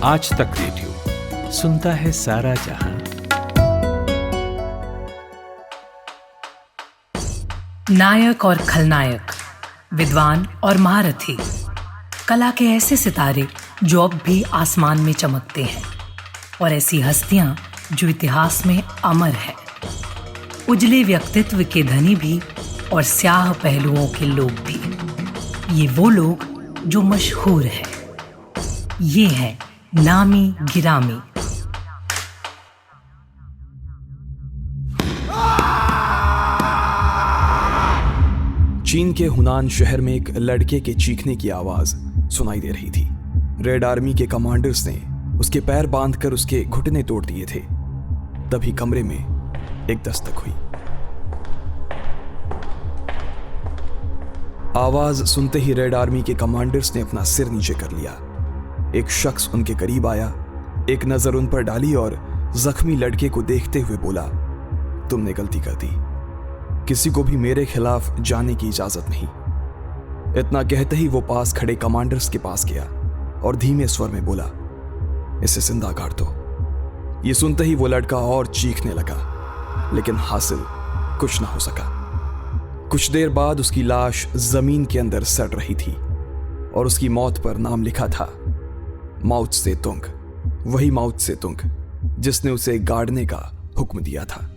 आज तक रेडियो सुनता है सारा जहां। नायक और खलनायक, विद्वान और महारथी, कला के ऐसे सितारे जो अब भी आसमान में चमकते हैं, और ऐसी हस्तियां जो इतिहास में अमर हैं। उजले व्यक्तित्व के धनी भी और स्याह पहलुओं के लोग भी। ये वो लोग जो मशहूर हैं। ये है नामी गिरामी। चीन के हुनान शहर में एक लड़के के चीखने की आवाज सुनाई दे रही थी। रेड आर्मी के कमांडर्स ने उसके पैर बांधकर उसके घुटने तोड़ दिए थे। तभी कमरे में एक दस्तक हुई। आवाज सुनते ही रेड आर्मी के कमांडर्स ने अपना सिर नीचे कर लिया। एक शख्स उनके करीब आया, एक नजर उन पर डाली और जख्मी लड़के को देखते हुए बोला, तुमने गलती कर दी। किसी को भी मेरे खिलाफ जाने की इजाजत नहीं। इतना कहते ही वो पास खड़े कमांडर्स के पास गया और धीमे स्वर में बोला, इसे जिंदा गाड़ दो। ये सुनते ही वो लड़का और चीखने लगा, लेकिन हासिल कुछ ना हो सका। कुछ देर बाद उसकी लाश जमीन के अंदर सड़ रही थी और उसकी मौत पर नाम लिखा था माओ त्से-तुंग। वही माओ त्से-तुंग जिसने उसे गाड़ने का हुक्म दिया था।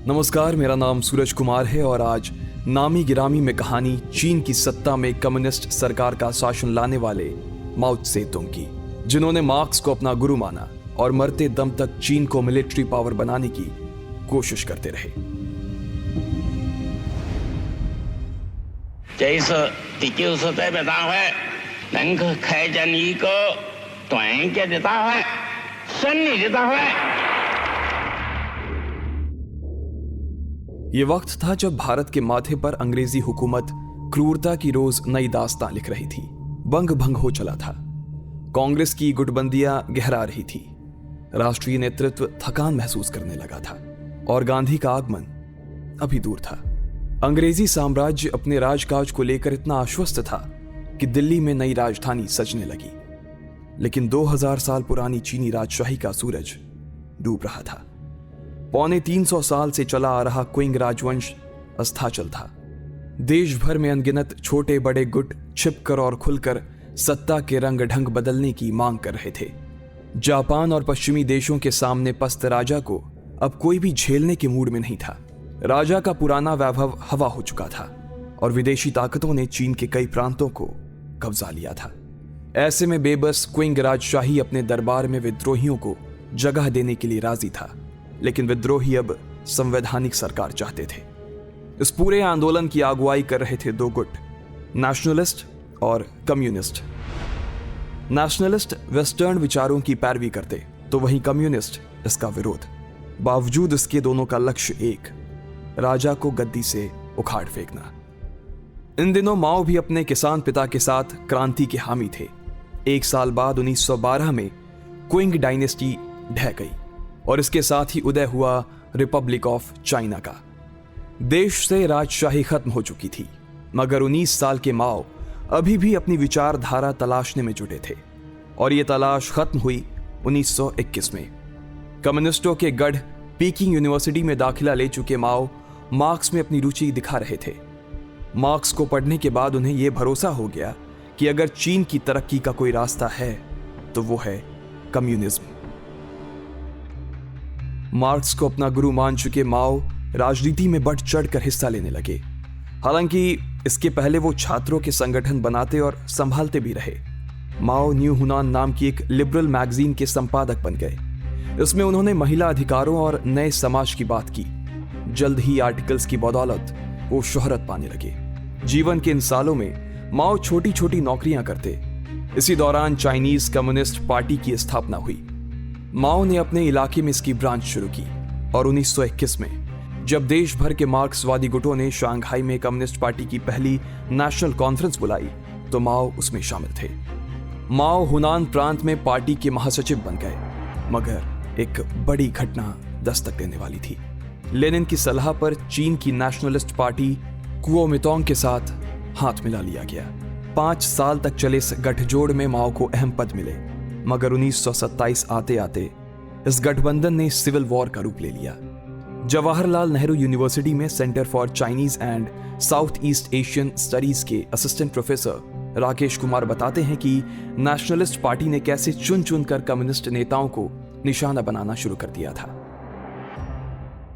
नमस्कार, मेरा नाम सूरज कुमार है और आज नामी गिरामी में कहानी चीन की सत्ता में कम्युनिस्ट सरकार का शासन लाने वाले माओ त्से-तुंग की, जिन्होंने मार्क्स को अपना गुरु माना और मरते दम तक चीन को मिलिट्री पावर बनाने की कोशिश करते रहे। 这一次第90代表大会能够开展一个团结的大会、胜利的大会。 ये वक्त था जब भारत के माथे पर अंग्रेजी हुकूमत क्रूरता की रोज नई दास्तां लिख रही थी। बंग भंग हो चला था। कांग्रेस की गुटबंदियां गहरा रही थी। राष्ट्रीय नेतृत्व थकान महसूस करने लगा था और गांधी का आगमन अभी दूर था। अंग्रेजी साम्राज्य अपने राजकाज को लेकर इतना आश्वस्त था कि दिल्ली में नई राजधानी सजने लगी। लेकिन 2000 साल पुरानी चीनी राजशाही का सूरज डूब रहा था। पौने 300 साल से चला आ रहा क्विंग राजवंश अस्ताचल था। देश भर में अनगिनत छोटे बड़े गुट छिपकर और खुलकर सत्ता के रंग ढंग बदलने की मांग कर रहे थे। जापान और पश्चिमी देशों के सामने पस्त राजा को अब कोई भी झेलने के मूड में नहीं था। राजा का पुराना वैभव हवा हो चुका था और विदेशी ताकतों ने चीन के कई प्रांतों को कब्जा लिया था। ऐसे में बेबस क्विंग राजशाही अपने दरबार में विद्रोहियों को जगह देने के लिए राजी था, लेकिन विद्रोही अब संवैधानिक सरकार चाहते थे। इस पूरे आंदोलन की अगुवाई कर रहे थे दो गुट, नेशनलिस्ट और कम्युनिस्ट। नेशनलिस्ट वेस्टर्न विचारों की पैरवी करते तो वहीं कम्युनिस्ट इसका विरोध। बावजूद इसके दोनों का लक्ष्य एक, राजा को गद्दी से उखाड़ फेंकना। इन दिनों माओ भी अपने किसान पिता के साथ क्रांति के हामी थे। एक साल बाद 1912 में क्विंग डायनेस्टी ढह गई और इसके साथ ही उदय हुआ रिपब्लिक ऑफ चाइना का। देश से राजशाही खत्म हो चुकी थी, मगर 19 साल के माओ अभी भी अपनी विचारधारा तलाशने में जुटे थे और ये तलाश खत्म हुई 1921 में। कम्युनिस्टों के गढ़ पीकिंग यूनिवर्सिटी में दाखिला ले चुके माओ मार्क्स में अपनी रुचि दिखा रहे थे। मार्क्स को पढ़ने के बाद उन्हें यह भरोसा हो गया कि अगर चीन की तरक्की का कोई रास्ता है तो वो है कम्युनिज्म। मार्क्स को अपना गुरु मान चुके माओ राजनीति में बढ़ चढ़कर हिस्सा लेने लगे। हालांकि इसके पहले वो छात्रों के संगठन बनाते और संभालते भी रहे। माओ न्यू हुनान नाम की एक लिबरल मैगजीन के संपादक बन गए। इसमें उन्होंने महिला अधिकारों और नए समाज की बात की। जल्द ही आर्टिकल्स की बदौलत वो शोहरत पाने लगे। जीवन के इन सालों में माओ छोटी छोटी नौकरियां करते। इसी दौरान चाइनीज कम्युनिस्ट पार्टी की स्थापना हुई। माओ ने अपने इलाके में इसकी ब्रांच शुरू की और 1921 में जब देश भर के मार्क्सवादी गुटों ने शंघाई में कम्युनिस्ट पार्टी की पहली नेशनल कॉन्फ्रेंस बुलाई तो माओ उसमें शामिल थे। माओ हुनान प्रांत में पार्टी के महासचिव बन गए, मगर एक बड़ी घटना दस्तक देने वाली थी। लेनिन की सलाह पर चीन की नेशनलिस्ट पार्टी कुओमितांग के साथ हाथ मिला लिया गया। 5 साल तक चले इस गठजोड़ में माओ को अहम पद मिले। मगर 1927 आते आते इस गठबंधन ने सिविल वॉर का रूप ले लिया। जवाहरलाल नेहरू यूनिवर्सिटी में centre for Chinese and south east Asian studies के असिस्टेंट प्रोफेसर राकेश कुमार बताते हैं कि नेशनलिस्ट पार्टी ने कैसे चुन चुन कर कम्युनिस्ट नेताओं को निशाना बनाना शुरू कर दिया था।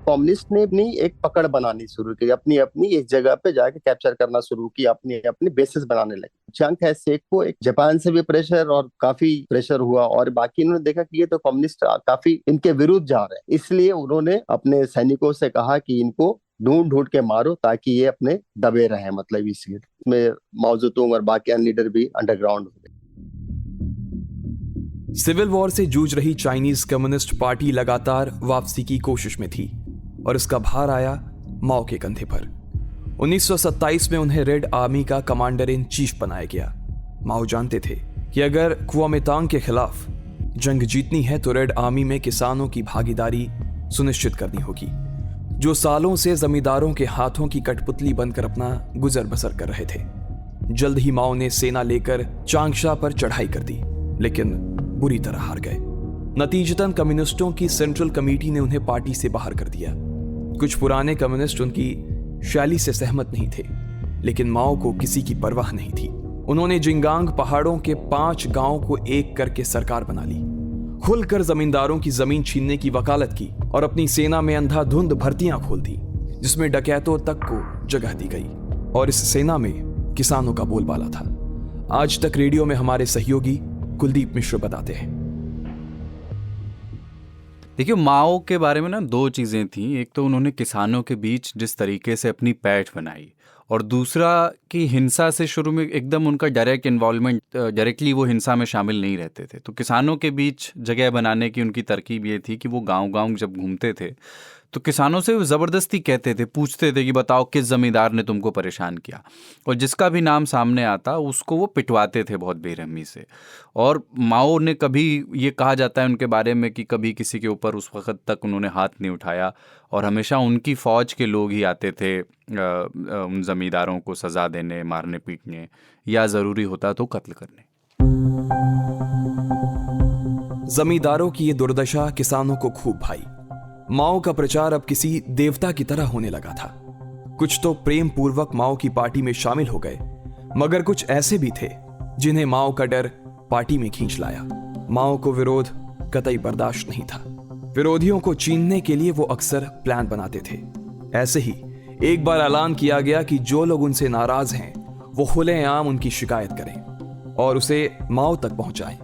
कम्युनिस्ट ने अपनी एक पकड़ बनानी शुरू की, अपनी अपनी एक जगह पे जाके कैप्चर करना शुरू की, अपनी अपनी बेसिस बनाने लगे। चांग है शेख को एक जापान से भी प्रेशर और काफी प्रेशर हुआ, और बाकी इन्होंने देखा कि ये तो कम्युनिस्ट काफी इनके विरुद्ध जा रहे हैं, इसलिए उन्होंने अपने सैनिकों से कहा कि इनको ढूंढ ढूंढ के मारो ताकि ये अपने दबे रहे। मतलब इसमें माओ जेतुंग और बाकी अन्य लीडर भी अंडरग्राउंड हो गए। सिविल वॉर से जूझ रही चाइनीज कम्युनिस्ट पार्टी लगातार वापसी की कोशिश में थी और इसका भार आया माओ के कंधे पर। 1927 में उन्हें रेड आर्मी का कमांडर इन चीफ बनाया गया। माओ जानते थे कि अगर कुओमितांग के खिलाफ जंग जीतनी है तो रेड आर्मी में किसानों की भागीदारी सुनिश्चित करनी होगी, जो सालों से जमींदारों के हाथों की कठपुतली बनकर अपना गुजर बसर कर रहे थे। जल्द ही माओ ने सेना लेकर चांगशा पर चढ़ाई कर दी, लेकिन बुरी तरह हार गए। नतीजतन कम्युनिस्टों की सेंट्रल कमेटी ने उन्हें पार्टी से बाहर कर दिया। कुछ पुराने कम्युनिस्ट उनकी शैली से सहमत नहीं थे, लेकिन माओ को किसी की परवाह नहीं थी। उन्होंने जिंगांग पहाड़ों के 5 गांवों को एक करके सरकार बना ली, खुलकर जमींदारों की जमीन छीनने की वकालत की और अपनी सेना में अंधाधुंध भर्तियां खोल दी, जिसमें डकैतों तक को जगह दी गई। और इस सेना में किसानों का बोलबाला था। आज तक रेडियो में हमारे सहयोगी कुलदीप मिश्र बताते हैं। देखिए, माओ के बारे में ना 2 चीज़ें थीं। एक तो उन्होंने किसानों के बीच जिस तरीके से अपनी पैठ बनाई, और दूसरा कि हिंसा से शुरू में एकदम उनका डायरेक्ट इन्वॉल्वमेंट, डायरेक्टली वो हिंसा में शामिल नहीं रहते थे। तो किसानों के बीच जगह बनाने की उनकी तरकीब ये थी कि वो गांव-गांव जब घूमते थे तो किसानों से वो ज़बरदस्ती कहते थे, पूछते थे कि बताओ किस ज़मींदार ने तुमको परेशान किया, और जिसका भी नाम सामने आता उसको वो पिटवाते थे बहुत बेरहमी से। और माओ ने कभी, ये कहा जाता है उनके बारे में कि कभी किसी के ऊपर उस वक्त तक उन्होंने हाथ नहीं उठाया, और हमेशा उनकी फ़ौज के लोग ही आते थे उन ज़मींदारों को सज़ा देने, मारने पीटने, या ज़रूरी होता तो कत्ल करने। जमींदारों की ये दुर्दशा किसानों को खूब भाई। माओ का प्रचार अब किसी देवता की तरह होने लगा था। कुछ तो प्रेम पूर्वक माओ की पार्टी में शामिल हो गए, मगर कुछ ऐसे भी थे जिन्हें माओ का डर पार्टी में खींच लाया। माओ को विरोध कतई बर्दाश्त नहीं था। विरोधियों को चीनने के लिए वो अक्सर प्लान बनाते थे। ऐसे ही एक बार ऐलान किया गया कि जो लोग उनसे नाराज हैं वो खुलेआम उनकी शिकायत करें और उसे माओ तक पहुंचाएं।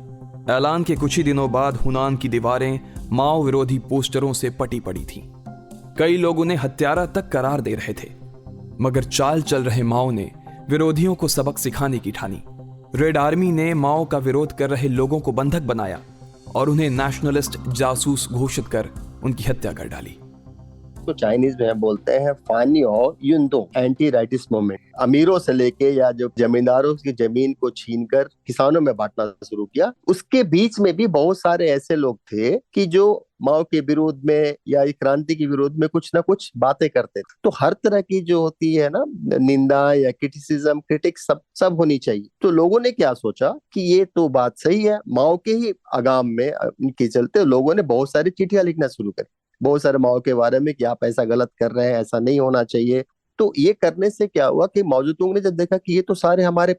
ऐलान के कुछ ही दिनों बाद हुनान की दीवारें माओ विरोधी पोस्टरों से पटी पड़ी थीं। कई लोग उन्हें हत्यारा तक करार दे रहे थे, मगर चाल चल रहे माओ ने विरोधियों को सबक सिखाने की ठानी। रेड आर्मी ने माओ का विरोध कर रहे लोगों को बंधक बनाया और उन्हें नेशनलिस्ट जासूस घोषित कर उनकी हत्या कर डाली। तो चाइनीज में बोलते हैं फानी और युनदो, एंटी राइटिस्ट मूवमेंट। अमीरों से लेके या जो जमींदारों की जमीन को छीनकर किसानों में बांटना शुरू किया। उसके बीच में भी बहुत सारे ऐसे लोग थे कि जो माओ के विरोध में या क्रांति के विरोध में कुछ ना कुछ बातें करते थे। तो हर तरह की जो होती है ना निंदा या क्रिटिसिज्म, क्रिटिक्स सब होनी चाहिए। तो लोगों ने क्या सोचा कि ये तो बात सही है। माओ के ही आगाम में इनके चलते लोगों ने बहुत सारी चिट्ठियां लिखना शुरू करी, बहुत सारे माओ के बारे में कि आप ऐसा गलत कर रहे हैं, ऐसा नहीं होना चाहिए। तो ये करने से क्या हुआ कि माओ जेतुंग ने जब देखा कि ये तो सारे हमारे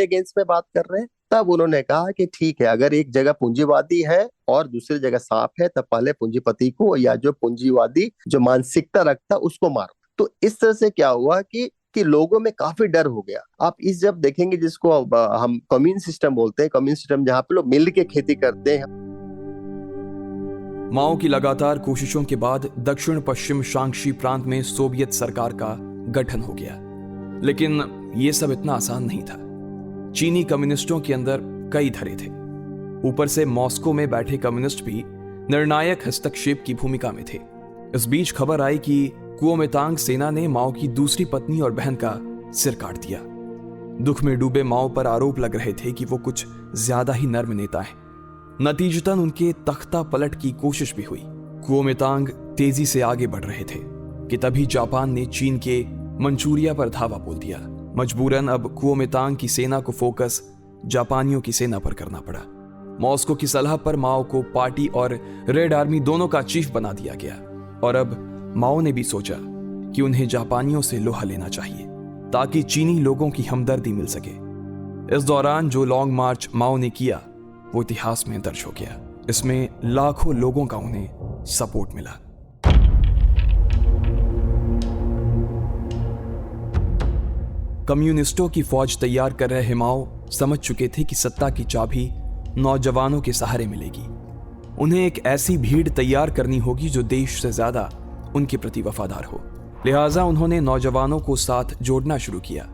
अगेंस्ट में बात कर रहे हैं, तब उन्होंने कहा कि ठीक है, अगर एक जगह पूंजीवादी है और दूसरी जगह सांप है, तब पहले पूंजीपति को या जो पूंजीवादी जो मानसिकता रखता उसको मारो। तो इस तरह से क्या हुआ कि लोगों में काफी डर हो गया। आप इस जब देखेंगे जिसको हम कम्युन सिस्टम बोलते हैं, कम्युन सिस्टम जहाँ पे लोग मिल के खेती करते हैं। माओ की लगातार कोशिशों के बाद दक्षिण पश्चिम शांगशी प्रांत में सोवियत सरकार का गठन हो गया, लेकिन यह सब इतना आसान नहीं था। चीनी कम्युनिस्टों के अंदर कई धड़े थे। ऊपर से मॉस्को में बैठे कम्युनिस्ट भी निर्णायक हस्तक्षेप की भूमिका में थे। इस बीच खबर आई कि कुओमितांग सेना ने माओ की दूसरी पत्नी और बहन का सिर काट दिया। दुख में डूबे माओ पर आरोप लग रहे थे कि वो कुछ ज्यादा ही नर्म नेता हैं। नतीजतन उनके तख्ता पलट की कोशिश भी हुई। कुओमितांग तेजी से आगे बढ़ रहे थे कि तभी जापान ने चीन के मंचूरिया पर धावा बोल दिया। मजबूरन अब कुओमितांग की सेना को फोकस जापानियों की सेना पर करना पड़ा। मॉस्को की सलाह पर माओ को पार्टी और रेड आर्मी दोनों का चीफ बना दिया गया और अब माओ ने भी सोचा कि उन्हें जापानियों से लोहा लेना चाहिए ताकि चीनी लोगों की हमदर्दी मिल सके। इस दौरान जो लॉन्ग मार्च माओ ने किया वो इतिहास में दर्ज हो गया। इसमें लाखों लोगों का उन्हें सपोर्ट मिला। कम्युनिस्टों की फौज तैयार कर रहे माओ समझ चुके थे कि सत्ता की चाबी नौजवानों के सहारे मिलेगी। उन्हें एक ऐसी भीड़ तैयार करनी होगी जो देश से ज्यादा उनके प्रति वफादार हो। लिहाजा उन्होंने नौजवानों को साथ जोड़ना शुरू किया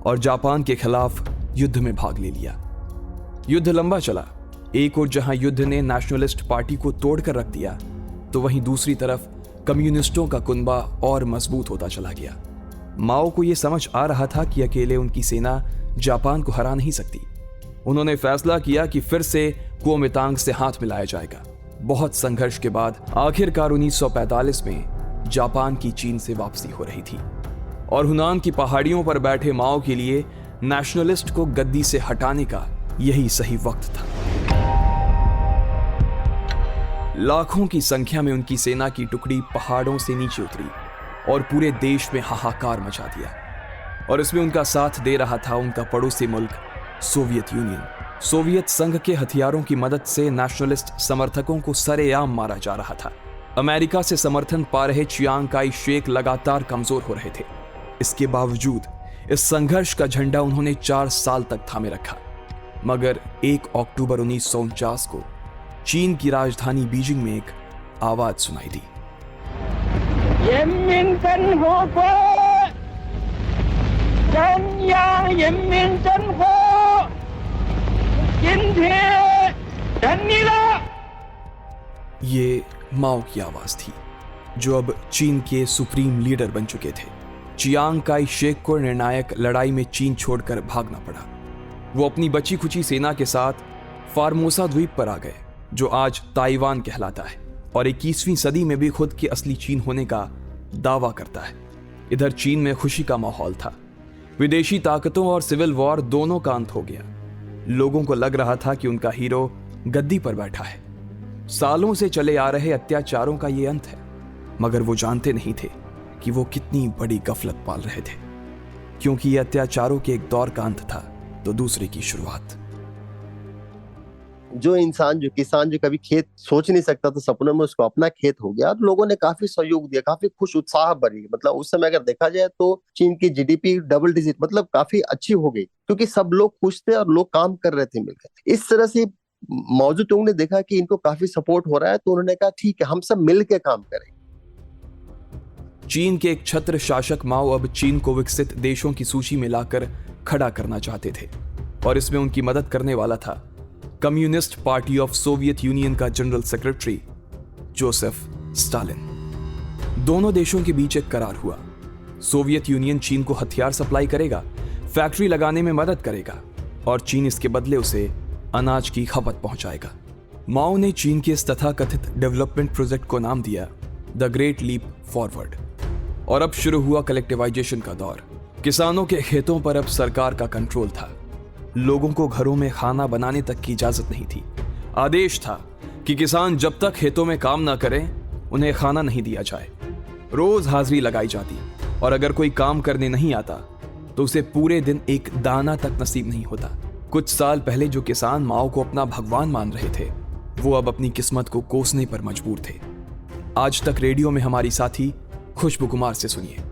और जापान के खिलाफ युद्ध में भाग ले लिया। युद्ध लंबा चला। एक ओर जहां युद्ध ने नेशनलिस्ट पार्टी को तोड़कर रख दिया, तो वहीं दूसरी तरफ कम्युनिस्टों का कुनबा और मजबूत होता चला गया। माओ को यह समझ आ रहा था कि अकेले उनकी सेना जापान को हरा नहीं सकती। उन्होंने फैसला किया कि फिर से कुओमितांग से हाथ मिलाया जाएगा। बहुत संघर्ष के बाद आखिरकार 1945 में जापान की चीन से वापसी हो रही थी और हुनान की पहाड़ियों पर बैठे माओ के लिए नेशनलिस्ट को गद्दी से हटाने का यही सही वक्त था। लाखों की संख्या में उनकी सेना की टुकड़ी पहाड़ों से नीचे उतरी और पूरे देश में हाहाकार मचा दिया। और इसमें उनका साथ दे रहा था उनका पड़ोसी मुल्क सोवियत यूनियन। सोवियत संघ के हथियारों की मदद से नेशनलिस्ट समर्थकों को सरेआम मारा जा रहा था। अमेरिका से समर्थन पा रहे चियांग काई शेक लगातार कमजोर हो रहे थे। इसके बावजूद इस संघर्ष का झंडा उन्होंने 4 साल तक थामे रखा। मगर 1 अक्टूबर 1949 को चीन की राजधानी बीजिंग में एक आवाज सुनाई दी। ये माओ की आवाज थी, जो अब चीन के सुप्रीम लीडर बन चुके थे। चियांग काई शेक को निर्णायक लड़ाई में चीन छोड़कर भागना पड़ा। वो अपनी बची खुची सेना के साथ फार्मोसा द्वीप पर आ गए, जो आज ताइवान कहलाता है और 21वीं सदी में भी खुद के असली चीन होने का दावा करता है। इधर चीन में खुशी का माहौल था। विदेशी ताकतों और सिविल वॉर दोनों का अंत हो गया। लोगों को लग रहा था कि उनका हीरो गद्दी पर बैठा है। सालों से चले आ रहे अत्याचारों का ये अंत है, मगर वो जानते नहीं थे कि वो कितनी बड़ी गफलत पाल रहे थे, क्योंकि ये अत्याचारों के एक दौर का अंत था तो दूसरे की शुरुआत। जो इंसान, जो किसान, जो कभी खेत सोच नहीं सकता था, सपनों में उसको अपना खेत हो गया। लोगों ने काफी सहयोग दिया, काफी खुश उत्साह भरी। मतलब उस समय अगर देखा जाए तो चीन की जीडीपी डबल डिजिट, मतलब काफी अच्छी हो गई, क्योंकि सब लोग खुश थे और लोग काम कर रहे थे मिलकर। इस तरह से माओ तुंग ने देखा कि इनको काफी सपोर्ट हो रहा है, तो उन्होंने कहा ठीक है, हम सब मिलकर काम करें। चीन के एक छत्र शासक माओ अब चीन को विकसित देशों की सूची में लाकर खड़ा करना चाहते थे और इसमें उनकी मदद करने वाला था communist party of Soviet union का जनरल सेक्रेटरी जोसेफ स्टालिन। दोनों देशों के बीच एक करार हुआ। सोवियत यूनियन चीन को हथियार सप्लाई करेगा, फैक्ट्री लगाने में मदद करेगा और चीन इसके बदले उसे अनाज की खपत पहुंचाएगा। माओ ने चीन के इस तथाकथित डेवलपमेंट प्रोजेक्ट को नाम दिया द ग्रेट लीप फॉरवर्ड। और अब शुरू हुआ कलेक्टिवाइजेशन का दौर। किसानों के खेतों पर अब सरकार का कंट्रोल था। लोगों को घरों में खाना बनाने तक की इजाजत नहीं थी। आदेश था कि किसान जब तक खेतों में काम ना करें, उन्हें खाना नहीं दिया जाए। रोज हाजिरी लगाई जाती और अगर कोई काम करने नहीं आता तो उसे पूरे दिन एक दाना तक नसीब नहीं होता। कुछ साल पहले जो किसान माओ को अपना भगवान मान रहे थे, वो अब अपनी किस्मत को कोसने पर मजबूर थे। आज तक रेडियो में हमारी साथी खुशबू कुमार से सुनिए।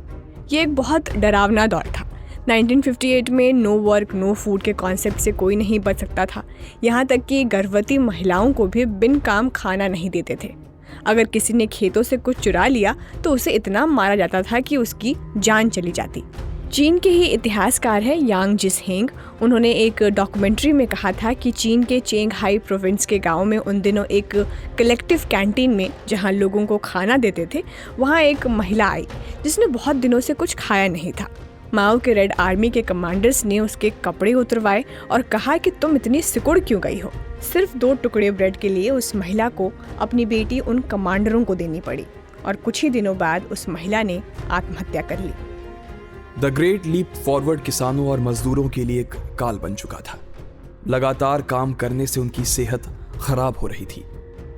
ये एक बहुत डरावना दौर था। 1958 में नो वर्क नो फूड के कॉन्सेप्ट से कोई नहीं बच सकता था। यहाँ तक कि गर्भवती महिलाओं को भी बिन काम खाना नहीं देते थे। अगर किसी ने खेतों से कुछ चुरा लिया तो उसे इतना मारा जाता था कि उसकी जान चली जाती। चीन के ही इतिहासकार है यांग जिसहेंग। उन्होंने एक डॉक्यूमेंट्री में कहा था कि चीन के चेंगहाई प्रोविंस के गांव में उन दिनों एक कलेक्टिव कैंटीन में, जहां लोगों को खाना देते थे, वहां एक महिला आई जिसने बहुत दिनों से कुछ खाया नहीं था। माओ के रेड आर्मी के कमांडर्स ने उसके कपड़े उतरवाए और कहा कि तुम इतनी सिकुड़ क्यों गई हो। सिर्फ 2 टुकड़े ब्रेड के लिए उस महिला को अपनी बेटी उन कमांडरों को देनी पड़ी और कुछ ही दिनों बाद उस महिला ने आत्महत्या कर ली। द ग्रेट लीप फॉरवर्ड किसानों और मजदूरों के लिए एक काल बन चुका था। लगातार काम करने से उनकी सेहत खराब हो रही थी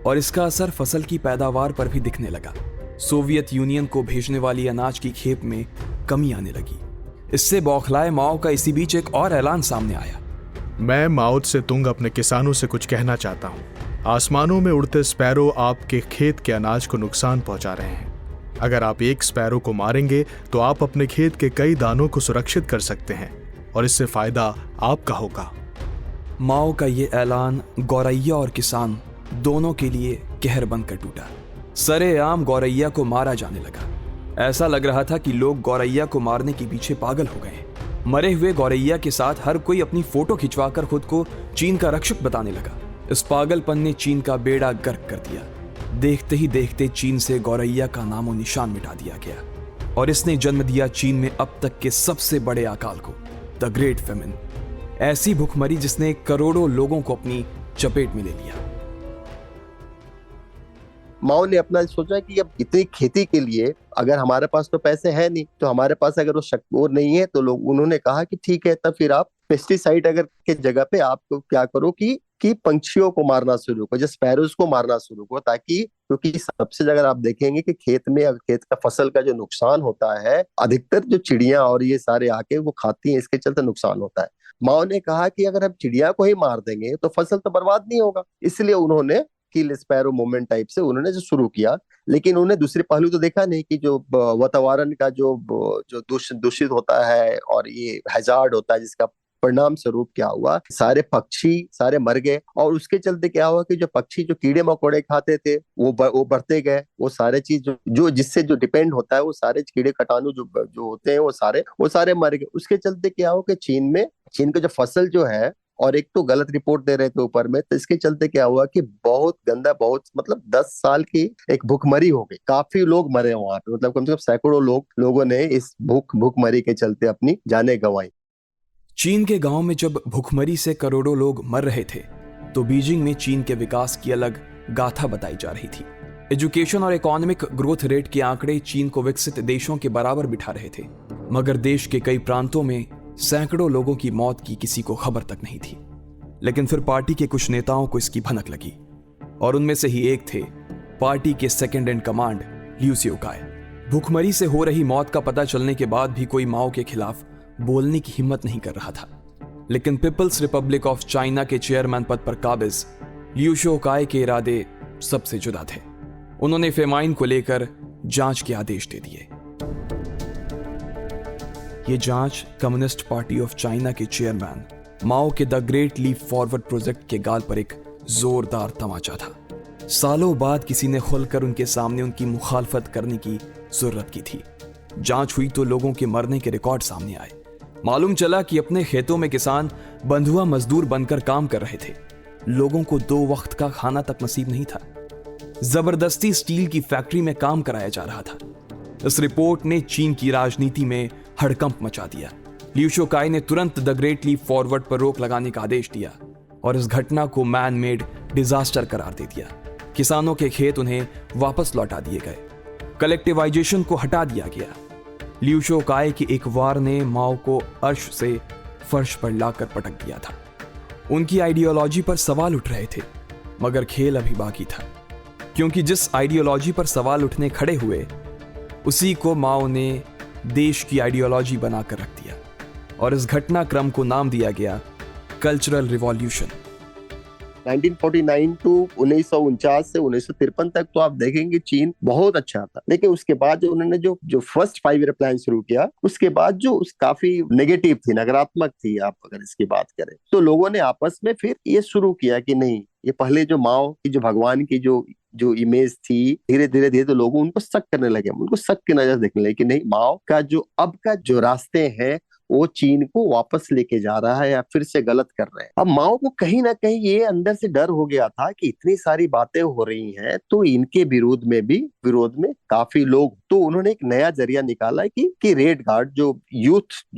और इसका असर फसल की पैदावार पर भी दिखने लगा। सोवियत यूनियन को भेजने वाली अनाज की खेप में कमी आने लगी। इससे बौखलाए माओ का इसी बीच एक और ऐलान सामने आया। मैं माओ त्से तुंग अपने किसानों से कुछ कहना चाहता हूँ। आसमानों में उड़ते स्पैरो आपके खेत के अनाज को नुकसान पहुंचा रहे हैं। अगर आप एक स्पैरो को मारेंगे तो आप अपने खेत के कई दानों को सुरक्षित कर सकते हैं और इससे फायदा आपका होगा। माओ का ये ऐलान गौरैया और किसान दोनों के लिए कहर बनकर टूटा। सरेआम गौरैया को मारा जाने लगा। ऐसा लग रहा था कि लोग गौरैया को मारने के पीछे पागल हो गए। मरे हुए गौरैया के साथ हर कोई अपनी फोटो खिंचवाकर खुद को चीन का रक्षक बताने लगा। इस पागलपन ने चीन का बेड़ा गर्क कर दिया। देखते ही देखते चीन से गौरैया का नामो निशान मिटा दिया गया और इसने जन्म दिया चीन में अब तक के सबसे बड़े अकाल को, द ग्रेट फेमिन। ऐसी भूखमरी जिसने करोड़ों लोगों को अपनी चपेट में ले लिया। माओ ने अपना सोचा कि अब इतनी खेती के लिए अगर हमारे पास तो पैसे है नहीं, तो हमारे पास अगर वो शक्ति और नहीं है, तो लोग उन्होंने कहा कि ठीक है, तब फिर आप पेस्टिसाइड अगर के जगह पे आप क्या करो कि पंछियों को मारना शुरू करो, जैसे स्पैरोज को मारना शुरू करो, ताकि क्योंकि सबसे अगर आप देखेंगे कि खेत में अगर खेत का फसल का जो नुकसान होता है, अधिकतर जो चिड़िया और ये सारे आके वो खाती हैं, इसके चलते नुकसान होता है। माओ ने कहा कि अगर हम चिड़िया को ही मार देंगे तो फसल तो बर्बाद नहीं होगा, इसलिए उन्होंने किल स्पैरो मूवमेंट टाइप से उन्होंने जो शुरू किया। लेकिन उन्हें दूसरे पहलू तो देखा नहीं कि जो वातावरण का जो दूषित होता है और ये हैजार्ड होता है, जिसका परिणाम स्वरूप क्या हुआ, सारे पक्षी सारे मर गए। और उसके चलते क्या हुआ कि जो पक्षी जो कीड़े मकोड़े खाते थे वो बढ़ते गए। वो सारे चीज जो जिससे जो डिपेंड होता है, वो सारे कीड़े कटाणु जो होते हैं वो सारे मर गए। उसके चलते क्या हुआ कि चीन का जो फसल जो है, और एक तो गलत रिपोर्ट दे रहे थे ऊपर में, तो इसके चलते क्या हुआ कि बहुत गंदा, बहुत मतलब 10 साल की एक भूखमरी हो गई। काफी लोग मरे वहां पे, मतलब कम से कम सैकड़ों लोगों ने इस भूखमरी के चलते अपनी जानें गंवाई। चीन के गांव में जब भूखमरी से करोड़ों लोग मर रहे थे, तो बीजिंग में चीन के विकास की अलग गाथा बताई जा रही थी। एजुकेशन और इकोनॉमिक ग्रोथ रेट के आंकड़े चीन को विकसित देशों के बराबर बिठा रहे थे, मगर देश के कई प्रांतों में सैकड़ों लोगों की मौत की किसी को खबर तक नहीं थी। लेकिन फिर पार्टी के कुछ नेताओं को इसकी भनक लगी और उनमें से ही एक थे पार्टी के सेकंड इन कमांड लियू शिओकाई। भूखमरी से हो रही मौत का पता चलने के बाद भी कोई माओ के खिलाफ बोलने की हिम्मत नहीं कर रहा था। लेकिन पीपल्स रिपब्लिक ऑफ चाइना के चेयरमैन पद पर काबिज लियू शिओकाई के इरादे सबसे जुदा थे। उन्होंने फेमाइन को लेकर जांच के आदेश दे दिए। ये जांच कम्युनिस्ट पार्टी ऑफ चाइना के चेयरमैन माओ के the great leap forward project के गाल पर एक जोरदार तमाचा था। सालों बाद किसी ने खुलकर उनके सामने उनकी मुखालफत करने की जरूरत की थी। जांच हुई तो लोगों के मरने के रिकॉर्ड सामने आए। मालूम चला कि अपने खेतों में किसान बंधुआ मजदूर बनकर काम कर रहे थे। लोगों को 2 वक्त का खाना तक नसीब नहीं था। जबरदस्ती स्टील की फैक्ट्री में काम कराया जा रहा था। इस रिपोर्ट ने चीन की राजनीति में हड़कंप मचा दिया। लियू शिओकाई ने तुरंत द ग्रेट लीप फॉरवर्ड पर रोक लगाने का आदेश दिया और इस घटना को मैन मेड डिजास्टर करार दे दिया। किसानों के खेत उन्हें वापस लौटा दिए गए। कलेक्टिवाइजेशन को हटा दिया गया। लियू शिओकाई की एक वार ने माओ को अर्श से फर्श पर लाकर पटक दिया था। उनकी आइडियोलॉजी पर सवाल उठ रहे थे, मगर खेल अभी बाकी था, क्योंकि जिस आइडियोलॉजी पर सवाल उठने खड़े हुए, उसी को माओ ने देश की आइडियोलॉजी बनाकर रख दिया और इस घटनाक्रम को नाम दिया गया कल्चरल रिवॉल्यूशन। 1949 टू 1949 से 1953 तक तो आप देखेंगे चीन बहुत अच्छा था। लेकिन उसके बाद जो उन्होंने जो फर्स्ट 5 ईयर प्लान शुरू किया, उसके बाद जो काफी नेगेटिव थी, नकारात्मक थी। आप अगर इसकी बात करें तो लोगों ने आपस में फिर ये शुरू किया कि नहीं, ये पहले जो माओ की जो भगवान की जो इमेज थी, धीरे धीरे तो लोग उनको शक करने लगे, उनको शक की नजर देखने लगे कि नहीं, माओ का जो अब का जो रास्ते हैं वो चीन को वापस लेके जा रहा है या फिर से गलत कर रहे हैं। अब माओ को कहीं ना कहीं ये अंदर से डर हो गया था कि इतनी सारी बातें हो रही हैं, तो इनके विरोध में काफी लोग, तो उन्होंने एक नया जरिया निकाला कि रेड गार्ड जो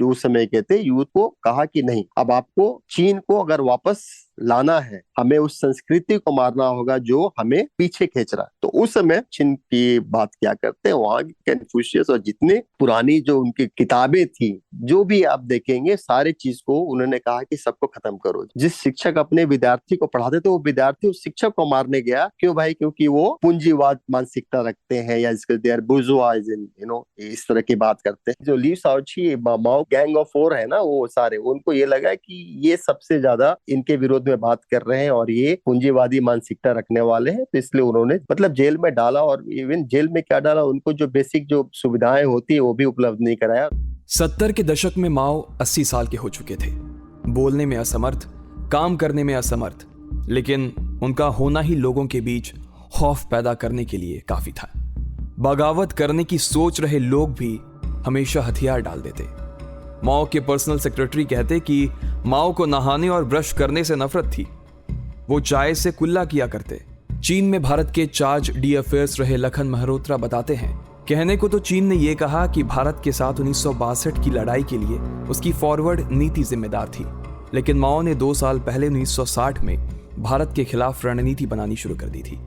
उस समय के थे, यूथ को कहा कि नहीं, अब आपको चीन को अगर वापस लाना है, हमें उस संस्कृति को मारना होगा जो हमें पीछे खींच रहा है। तो उस समय चीन की बात क्या करते हैं, वहां कन्फ्यूशियस और जितने पुरानी जो उनकी किताबें थी, जो भी आप देखेंगे सारे चीज को उन्होंने कहा कि सबको खत्म करो। जिस शिक्षक अपने विद्यार्थी को पढ़ाते थे वो विद्यार्थी उस शिक्षक को मारने गया, क्यों भाई? क्योंकि वो पूंजीवाद मानसिकता रखते हैं या इस तरह की बात करते हैं। जो ली शाओची माओ गैंग ऑफ फोर है ना, वो सारे उनको ये लगा कि ये सबसे ज्यादा इनके विरोध में बात कर रहे हैं और ये पूंजीवादी मानसिकता रखने वाले हैं, तो इसलिए उन्होंने मतलब जेल में डाला। और इवन जेल में क्या डाला, उनको जो बेसिक जो सुविधाएं होती है वो भी उपलब्ध नहीं कराया। 70 के दशक में माओ 80 साल के हो चुके थे, बोलने में असमर्थ, काम करने में असमर्थ, लेकिन उनका होना ही लोगों के बीच खौफ पैदा करने के लिए काफी था। बगावत करने की सोच रहे लोग भी हमेशा हथियार डाल देते। माओ के पर्सनल सेक्रेटरी कहते कि माओ को नहाने और ब्रश करने से नफरत थी, वो चाय से कुल्ला किया करते। चीन में भारत के चार्ज डी अफेयर्स रहे लखन मेहरोत्रा बताते हैं, कहने को तो चीन ने यह कहा कि भारत के साथ 1962 की लड़ाई के लिए उसकी फॉरवर्ड नीति जिम्मेदार थी, लेकिन माओ ने 2 साल पहले 1960 में भारत के खिलाफ रणनीति बनानी शुरू कर दी थी।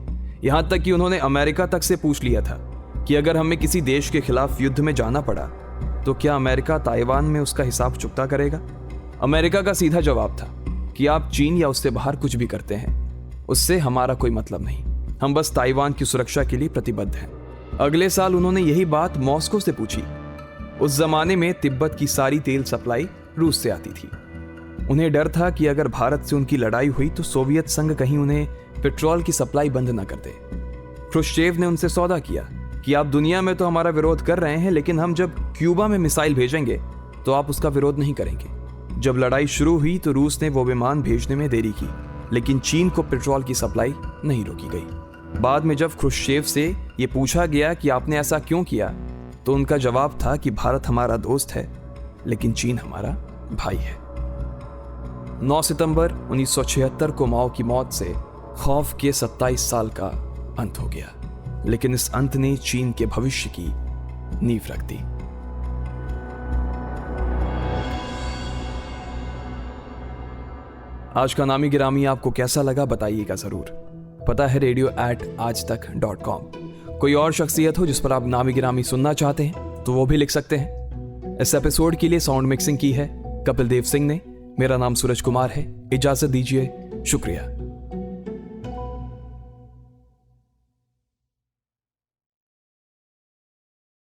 यहां तक कि उन्होंने अमेरिका तक से पूछ लिया था कि अगर हमें किसी देश के खिलाफ युद्ध में जाना पड़ा तो क्या अमेरिका ताइवान में उसका हिसाब चुकता करेगा। अमेरिका का सीधा जवाब था कि आप चीन या उससे बाहर कुछ भी करते हैं, उससे हमारा कोई मतलब नहीं, हम बस ताइवान की सुरक्षा के लिए प्रतिबद्ध हैं। अगले साल उन्होंने यही बात मॉस्को से पूछी। उस जमाने में तिब्बत की सारी तेल सप्लाई रूस से आती थी। उन्हें डर था कि अगर भारत से उनकी लड़ाई हुई तो सोवियत संघ कहीं उन्हें पेट्रोल की सप्लाई बंद न कर दे। ख्रुश्चेव ने उनसे सौदा किया कि आप दुनिया में तो हमारा विरोध कर रहे हैं, लेकिन हम जब क्यूबा में मिसाइल भेजेंगे तो आप उसका विरोध नहीं करेंगे। जब लड़ाई शुरू हुई तो रूस ने वो विमान भेजने में देरी की, लेकिन चीन को पेट्रोल की सप्लाई नहीं रोकी गई। बाद में जब ख्रुश्चेव से ये पूछा गया कि आपने ऐसा क्यों किया, तो उनका जवाब था कि भारत हमारा दोस्त है, लेकिन चीन हमारा भाई है। 9 सितंबर 1976 को माओ की मौत से खौफ के 27 साल का अंत हो गया, लेकिन इस अंत ने चीन के भविष्य की नींव रख दी। आज का नामी गिरामी आपको कैसा लगा बताइएगा जरूर। पता है radio@aajtak.com। कोई और शख्सियत हो जिस पर आप नामी गिरामी सुनना चाहते हैं तो वो भी लिख सकते हैं। इस एपिसोड के लिए साउंड मिक्सिंग की है कपिल देव सिंह ने। मेरा नाम सूरज कुमार है। इजाजत दीजिए, शुक्रिया।